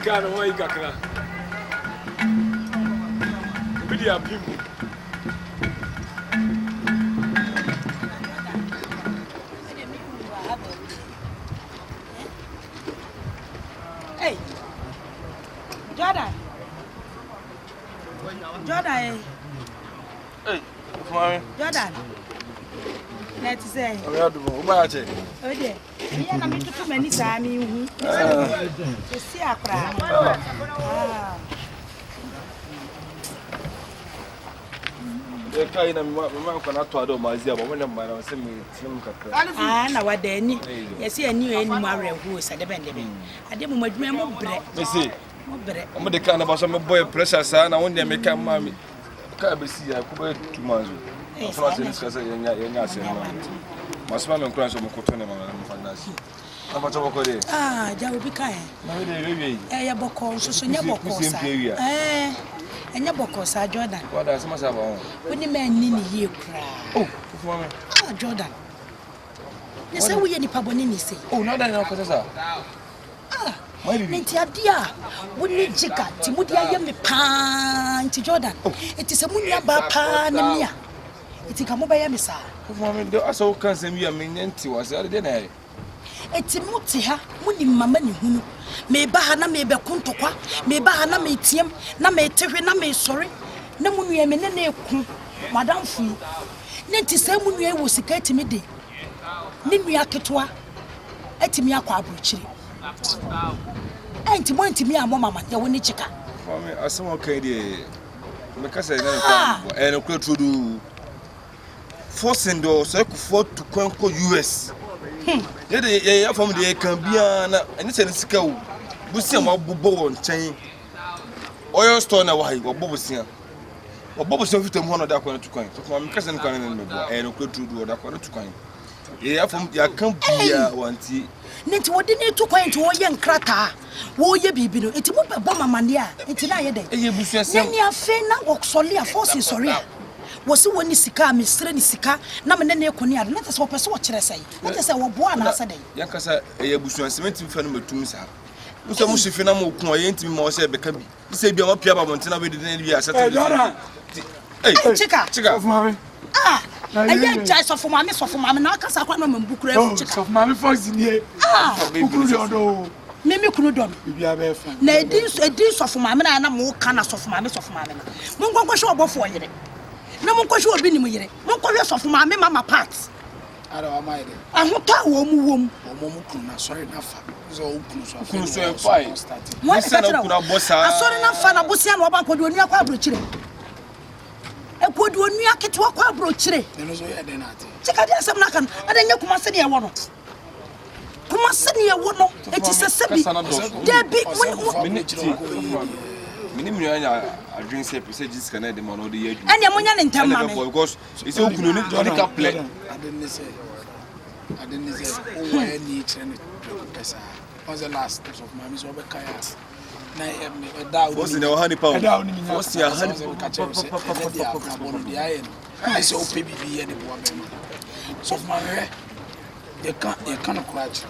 car no way kakra. Media people. Hey. Jordan. Jordan. Hey, mommy. Jordan. Let's say. I'm here to go. Why check? Oh dear. Yeah, na me tutu mani sa mi hu. See akra. Ah. The car na mama kana to ado mazia but when na say me tim kakra. Ah na wadani. Yes ani eni mu arehu sa de ben de ben. Ade mu madwuma mo bre. Me say. Mo bre. I'm the kind of person me boy pressure sa na when dey make am mama. Ka be see ya ko be 2 months. So I say this say yenya say no. Masma me nkran so mo koto ne mama na fanasi. Aba to boko dey. Ah, ja obi kai. Na we dey rewie. Ya boko so nya boko sa. Enya boko sa Jordan. What does my say about? Woni man ni ni ye kra. Oh, for me. Ah, Jordan. You say we ni paboni ni say. Oh, no that no ko say. Ah. Nti adia woni Chiga ti mudi aye me pa nti Jordan. Eti se mu nua ba pa na mia. Eti ka mo ba ye me sa. For me do aso kan se mi ya me nti was ade dey na. Eti muti ha muni mama ni hunu me ba ha na me be kuntokwa me ba ha na me tiem na me tehwe na me sori na munu ye me ne na eku madam fu ne nti se munu ye wo sika eti me de ne nua ketwa eti me akwa abrochire enti mo enti me amo mama ya woni Chiga For me aso okay dey me ka say na ko e no kro trudu forcing do so ku for to kwanko US ya fam de kan bia na eni se sika wo busia mo bobo won chen oil store na wahai wo bobo sia fitam hono da kwa to kwan to ma me kase no kwan no bo e no kwetu do da kwa to kwan ya fam ya kan bia wanti nti wodi ne to kwan nti wo ye nkrata wo ye bibi no nti mo bebo mama ne a nti na ye de e ye busia se ne afa na wo sole a force sori a wosi woni sika me sire ni sika na me ne ekoni ade na tese wo pese wo kire sai na tese wo boa na asa dai yankasa e busuan cement fa no matum sa musa mu hyefe na mo ko ye ntimi ma wo se beka bi se bia ma pia ba montena be de na bi asete Chiga of mama ah aye jai so for mama na aka sa kwa na mbukura e Chiga so mama fox ni ukuru de odo meme kunu dom bibia be fa na edi so for mama na mo kana so for mama na mo ngwankwa hwe obofo yire na mo nkwa hwe obi ni mo yire mo nkwa hwe so for mama parts ara wa mai de ahota wo mu kunu na sorry na fa so kunu so e fai mo se na kunu abosa asori na fa na bosia na oba kwodi onu akwa abrochire ekwodi onu akete akwa abrochire no so ye de na ate Chiga de asem na kan ade nya kuma se ne ye wo no kuma se ne ye wo no eti sesebi de bi minim you anya adwin say pese jiska na de ma no de yadu anya mo nya ne ntam ma me because ise okunu ni jolly ka play adenne say o wa ni trene pesa was the last of mama so be kaya na me da what's in your honey pound what's your honey ka che say e dey abon di ayen I say o pe bibi ye ne bo abema so mama ye kan crutch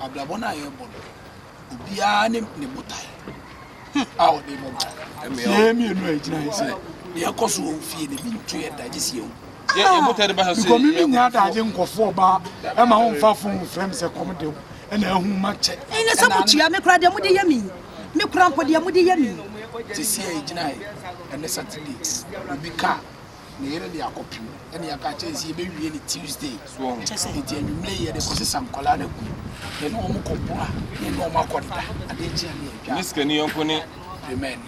ablabona ye bon obia ne botai awo de mo ye mi enu agina ise ye koso o fie ne bi ntu ye daje sie o ye botai de ba so ko mi nya daje nkofo ba e ma ho mfa fun frem se kom de e na hu ma che ene se mo tua me kura de mo de yami me kura mpo de mo de yami ti sie agina e ne Saturday obi ka ne yere de akopim ene ya ka che sie be wie ni Tuesday so chese ti enumle ye de ko se sam kola na ku ye no mo ko boa ye no mo akoda ade chi ani ya miska ni yonko ni remain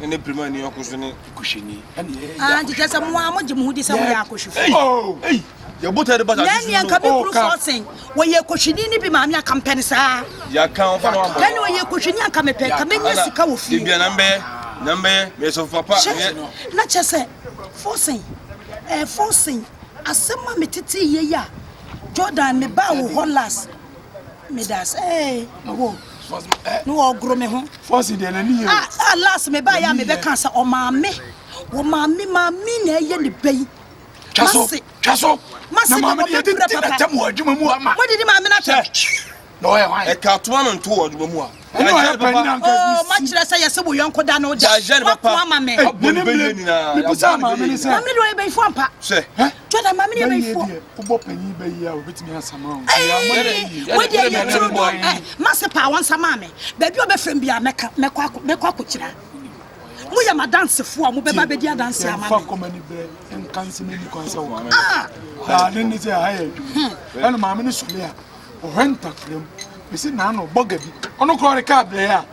ne prima ni yonko so ni kushini ene ah ndi kasa mo amoje mo hudi se mo ya akoshufu oh hey ya bota de bata nani an kabi kuru forcing wo ye koshini ni bi ma mi akampeni sa ya kan fa no nani wo ye koshini aka me pe ka menya sika wo fi bia nambe me so papa na chese forcing asema metiti ye ya Jordan me ba wo holas me das wo no ogro me ho force de na ni last me ba ya me be kan sa o maame na ye ne bai chaso na maame de tin na tamo adwuma mu ama what did maame na che no e wan e ka to am nto adwuma mu a Oh, much less I say we uncle Dano. Papa, mamma. Say, Jordan, mammy, with me as a mom. Master Power once a mammy. Baby, your friend be a Meko. We are my dance for Mubaba dance. I'm and can't me console. Then it's a higher. And mamma is clear. Rent a film. We see Nano Boggy. On no call a cab there.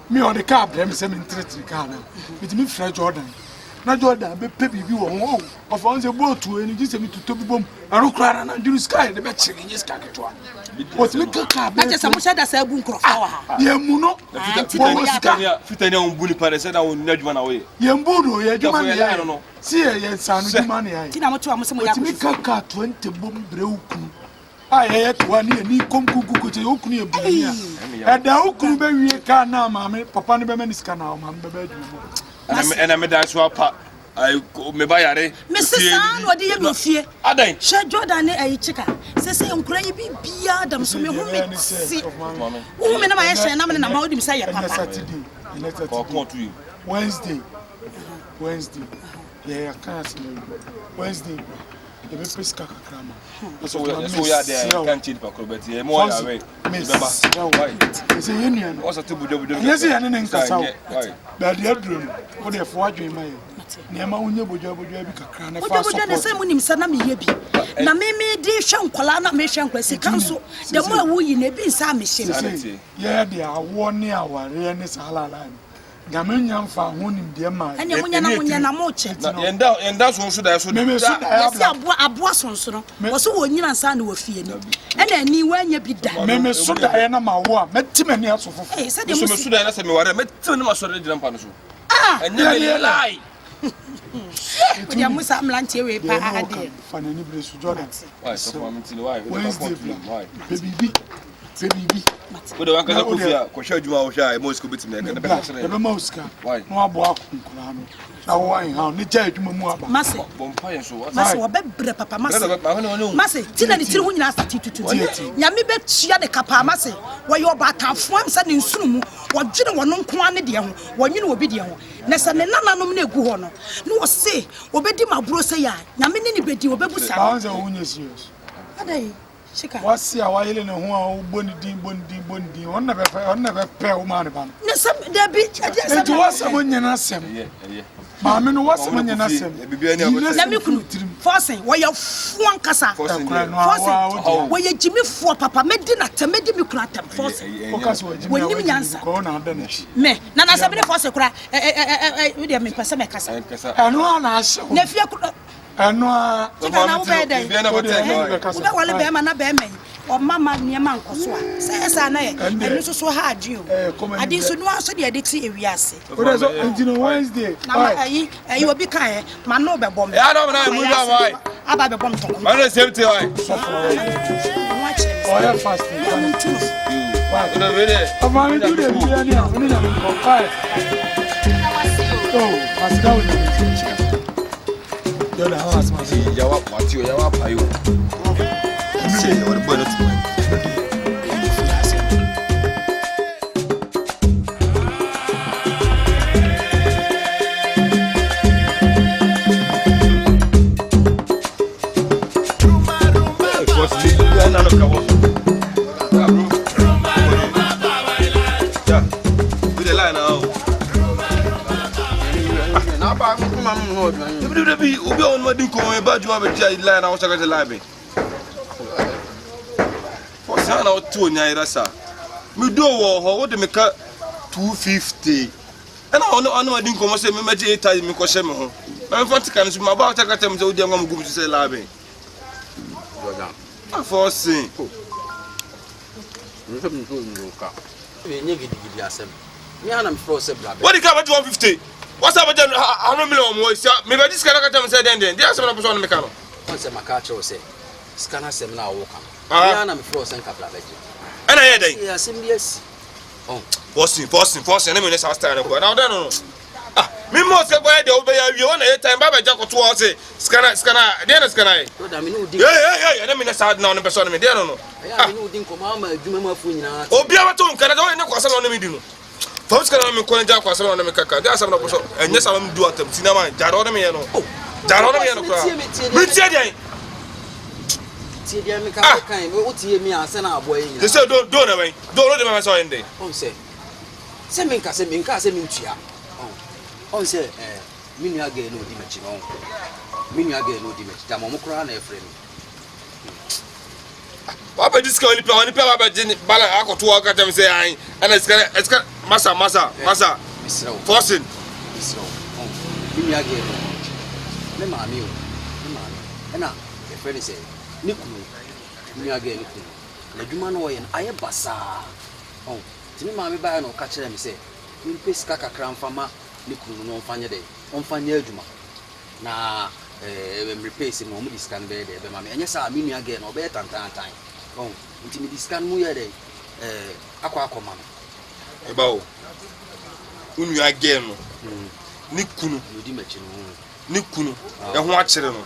Me on the cab, them same in Triticana. With me, Fred Jordan. Not Jordan, but Peppy, you are of on the boat to any just to Toby Boom. I don't cry and do sky, the best in his caricature. What's me cab? I just said that's a boom crop. Yeah, Muno, Fitanian Bully Paris said I will nudge one away. Yambudo, yeah, I don't know. See, yes, son, money. I think I'm to car 20 boom broken. I had 1 year, ni come cuckoo to open your baby. And the open baby can now, mammy, Papa Neverman is can now, mamma. And I made that swap. I may buy a Mrs. What do you fear? I don't share Jordan a chicken. Say, I'm crazy, be Adam, so you won't see. Woman, I say, and I'm about him say, Saturday, Wednesday. Yeah, I can't see Wednesday. The best cracker. So we are there. Can't cheat for Robert. More away. It's a union. Also, to do. Yes, I didn't say. But the other room, what if what you may. Nema unye bojo bi kakra na fa so. Bojo na say munim sana me ye bi. Na me di hwe nkola na me hwe nkwasi kanso. De mo awu yi na bi nsa me hye. Ye de awo ne aware ne salala. Gamenya mfa honim de ma. Anya munya na mo che. Yenda so da so. Me so da aboa sonso no. Wo so wo nyina nsa na wo fie ni. Ena ani wanya bi da. Me so da ye na ma wo a metimani asofo. Eh se de mo so da na se me ware metimani ma so da jira mpa no so. Anya ye lie. We are Musa Mlanti way pa ade. Fanani Bresu Jordan. Why so why? Why? Baby. We don't want to go here. Kwasha Juma Osha, Moscow bit me. The Moscow. Why? No abo kunkulano. Na why how ni judge mu aba. Mase. Bompire so. Mase wo bebre papa mase. Mase, ti na ni tiri hu nyina stati tutu. Nyame be tua de kapa mase. Wo yo batanfo am sa ni nsunu mu. Wo dwene wo no nko ane de ho. Wo nwene obi de ho. Na sa ne nananom na egu ho no. No wo se, wo bedi maburo se ya. Nyame ni bedi wo bebusa. Ba onze wo nya serious. Adai. Chiga. What's your why in who bondy on never pay woman about. No, some there be just was someone in us. Mamma was someone in us. Let me forcing where your one cassa. Forcing where you Jimmy for Papa made dinner to make me crack them. Focus when you answer. Me, Nana Sabine for a crack. Would you make Passama Cassa? And one ass. Nephew. Ano na ubede wale be ma na be me o mama niema nkoso a se esa na ye enu so ha adwin o ade so no aso de ade ti ewiase o so ntino Wednesday na ayi obi kan ma no be bom ya no na mu ba why aba be bom to ma no same thing why o ya fast why no be there o ma mi do de bi ani a oni na mi ko kai oh asida how as my yawa party or yawa payo. Say you are the boy not to mind. Ubi on my dinko my badge my line I was going to library. For sana o 2 naira sa. Me do wo what me ka 250. And I know my dinko mo say me meje 8 me ko she me ho. My fanti kan so my ba ta kata me say odi ngam gubu say library. For sin. Me fam so ndoka. E nye gidi asem. Me ana me fro say bra. What the car 150? What's up with them? I don't know. Maybe this can I say then. There's some person on the mechanic. Once a macacho say, scanner seminar walk. I am frozen couple of and I had yes. Oh, forcing. I mean, let's start. Now, Me mo se boy de obey you want a time baba jako to o say scanner dey na scanner brother me no di hey na me na sad na no person me dey no ya me no di nkoma ma adwuma ma fu nyina obi abato nkana dey ne kwasa na me di no for scanner me ko nja kwasa na me kaka dey asam na boso enye sa me du atam sinama jaro na me ye no jaro na me ye no kra me tie dey tie dey me ka kan me o tie me ase na aboy nyina they say do na wen do no dey me so ende on say me nka se me ntua on say minu aga no di mechi no minu aga no di mechi tamo mukura na efre mi Papa this can only pay Papa Jin bala akoto aka tem say an and it's masa misro forcing misro minu aga no me maami o me maami na efre say ni kunu minu aga ni kunu na dwuma no ye aye basa ti me maami ba no ka kire mi say mi peska kakra mfama ni kunu no mfanye de onfanye adwuma na replace no mo discan be de be ma me enye sa menu again no be tantantan nti mi discan mu ye de akwa akoma no e ba o unu again no ni kunu no di machi no ni kunu e ho akere no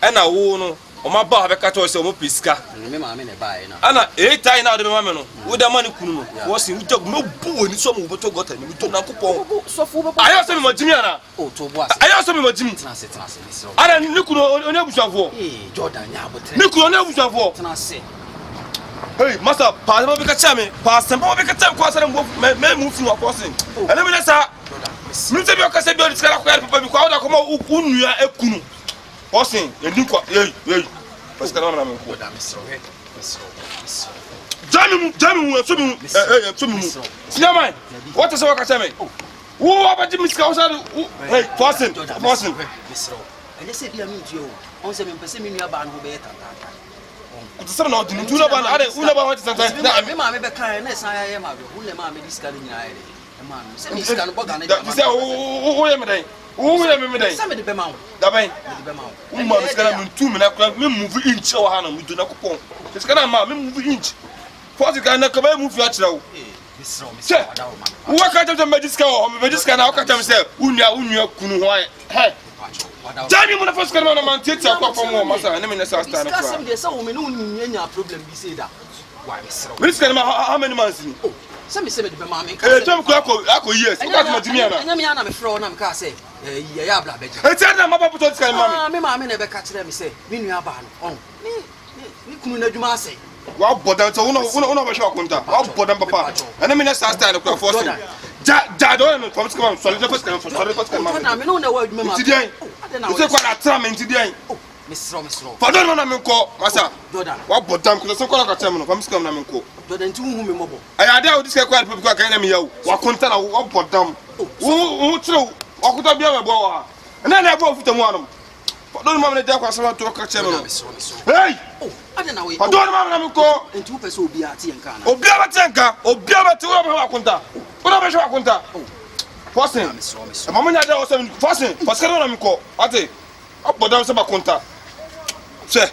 e na wo no o ma ba be ka to se o mo piska me ma me ne ba e na ana e tai na de be ma me no wo da ma ni kunu no wo si wo jog no bu woni so mo beto gota ni to na kupon so fu be ayo se me majimi ana o to bo ase ayo se me majimi tena se ni so ana ni kunu oni abusuafo Jordan nya abotre ni kunu oni abusuafo tena se hey master pa mo be ka chame pa sembo be ka chame kwa sare mo me mu fi wa kosin ana me na sa mi se bi o ka se bi o diskara ko yar papa bi kwa da ko mo unua ekunu kosin endi kwa hey parce que na me ko da misro Jami so mi Sinamai, what is our Katame? Who about Jimmy Scouser? Hey, Forsen. Misro. And they said, I mean, you on some person your band who better. It's some not to know about other who never went to sometimes. I'm a kindness. I am who am this kind of a man. Send me scan book and you say, who am I? Who am I? Some of the Bemau. Dabai, woman is going to 2 minutes. We move inch or Hannah. We do not coupon. It's going to move inch. For the kind of move your child. What kind of medical or medical? How can I say, Unya Kunu? Hey, Johnny, when the first come on, teacher, from Master, and I'm in the South Stand. So, we don't any problem. We say that. Why, Miss how many months? Some say the mamma. Tom Clarko, yes. I'm a fraud. I'm can't say, yeah, blah, blah. I tell them about what's going on. My mamma never catch them. Say, we are bad. Oh, me couldn't do say. Wow, but that's one of a shock. Wow, but I'm papa. And I'm in a South Stand of Force. Jadon comes come, so the first come for the first come. I mean, no word, Mamma. Today, I say, what a time today. Miss Romisro. For don't know Menko, Massa. What but damn, because I'm going to tell you, I'm coming to Menko. Don't you move? I had out this quite people can me out. What content of what but damn. Who true? What could I be a boy? And then I go for the one. But don't mind the dark was about to catch him. Hey! I don't know. I don't know. And 2 pesos be at Tianka. Obiaba Tanka, Obiaba to Wakunta. What about Wakunta? Forcing. A moment I was forcing. Pascal, Ate. Up or down some Wakunta. Sir,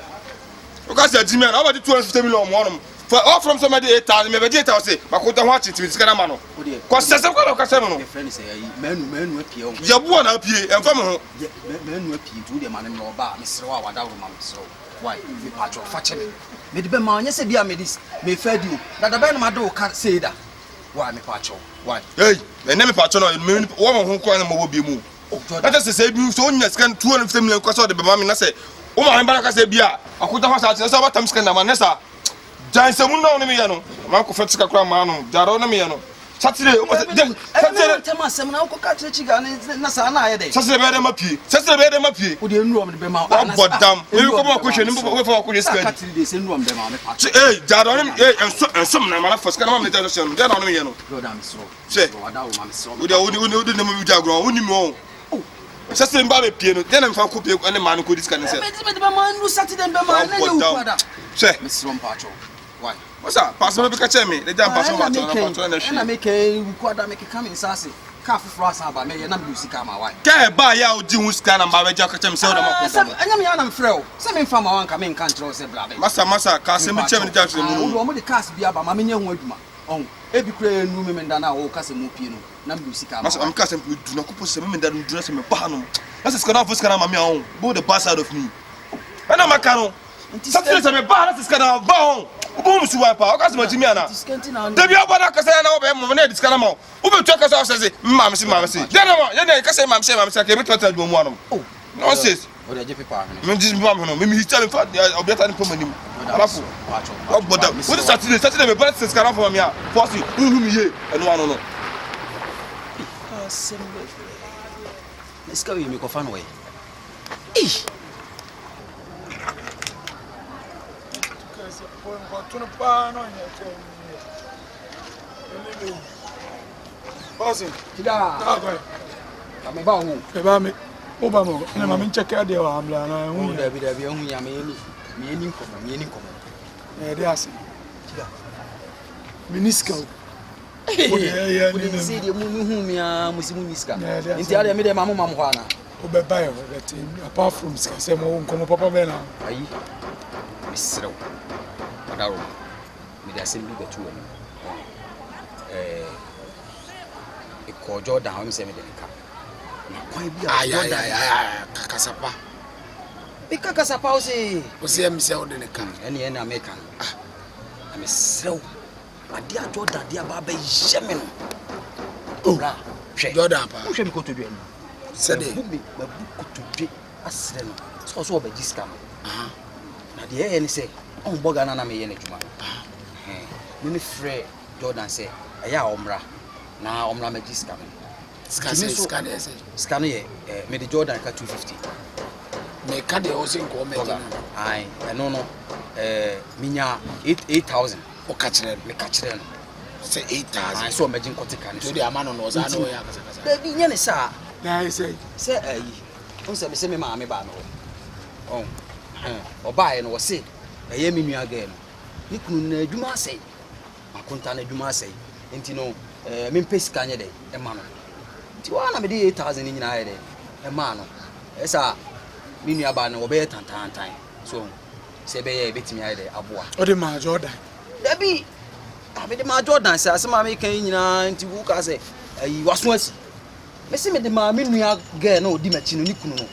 because you're Jimmy, how about the 250 million one? For all from somebody 8,000, maybe 8,000, Wakunta watching to his Caramano. Because there's a Casano. Friends say, men will appear. You're born up here and from men will appear to the man in your bar, Mr. Wawa, so. Why, you patron, fetch me. May the man, yes, be a medis, may fed you. That the band my door can't say that. Why, me patron? Why? Hey, my name is Patron, woman who call him will be moved. That is to say, you so only scan 250 million cost of the Bamami, and I say, oh, my Baraka say, Bia, I could have asked us about Tamscan and Manessa. Giant Samuno, Miano, Marco Fetska Cramano, Jarona Miano. Saturday, Chiga, Nasana, Saturday, Madame Api, Saturday, Madame Api, who didn't room the Bema, but damn, you come on, question, before I could this syndrome, hey, Jaron, and some man for Scanam, the Television, then on Miano. Say, we don't know Jagro, only more. Saturday, Baby Piano, then I'm from Coupé, and the man who this can say, Saturday, Bema, say, Miss Rompacho. Why? What's that? Pastor because me. They don't pass on and I make a record make a coming sassy. Calf for us about me and I'm music my wife. Can buy out Jim's can and Baba Jacket himself. I'm frail. Some from one coming control say, Massa, Cassim, the cast be about Mamma word. on e bi kura enu me menda na wo kase mo pie no na me sika ma am kase me do na ko se me menda do na se me ba no na se skana fo skana ma me on bo the bad side of me ana maka no Saturday se me ba na se skana ba on Ubu musuwa pa, okasi mo jimi ana. Debi abada kasa na obe mo na diskana ma. Ube tu kasa ofse mama si. Dena ma, ye kasa mama se ke bi total do mu anu. No says. O de jepe pa. Me dis mama no, me hita me fa obiata ni pomanim. Alafu. Oboda. What is Saturday me ba se skana for me a. Force hu mi ye, eno anu no. Asembe. Eska wi mi ko fa no we. Chiga. Ame ba hu. E ba me. O ba mo. Na ma me check ade wa amla na hu. Da bi hu ya me ni komo. E de ase. Chiga. Miniska. Odi se de mu hu mi a musimu niska. Nti ade me de mamu ho ana. O be ba yo bet apart from say mo nkomo papa be na. Ayi. Misrew. Adaro. Me de asem bi betu ani. Ko Jordan how me say me de ka. Na kwan bi a Jordan kakasapa. Be kakasapa o se. O se me say o de ka. Ene American. Na me sew. Ade a Jordan dia ba ba yeme no. Oh. Bra. Jordan pa. O hwe mi ko to dwe no. Se de. Ba bu ko to dwe asre no. So o ba jiska no. Na de e ni say on boga na me ye na djuma. Me frɛ Jordan say eya omra. Na omra me jiska no. Scan ye me the Jordan ka 250. Me ka de o se nko me de. Ai no minya 8000. O ka kire me ka kire no. Say 8000. Ai so me jin kotika ni so. De ama no za no ya kasa. Da bi nya ne sa. Na say Ayi. On se me ma me ba no. On. Oba ye no wo se eye me nua ga no. Ni kunu na adwuma asai. Makonta na adwuma asai. Enti no me mpesika nya de e ma no. Ti wa na me de 8000 ni nyina ye de e ma no. Esa me nua ba no wo be tantantan. So se be ye betimi aye de aboa. O de ma Jordan. Da bi me de ma Jordan se asema me kan nyina nti wo ka se ayi waso asi. Me se me de ma me nua ga no di machi no ni kunu no.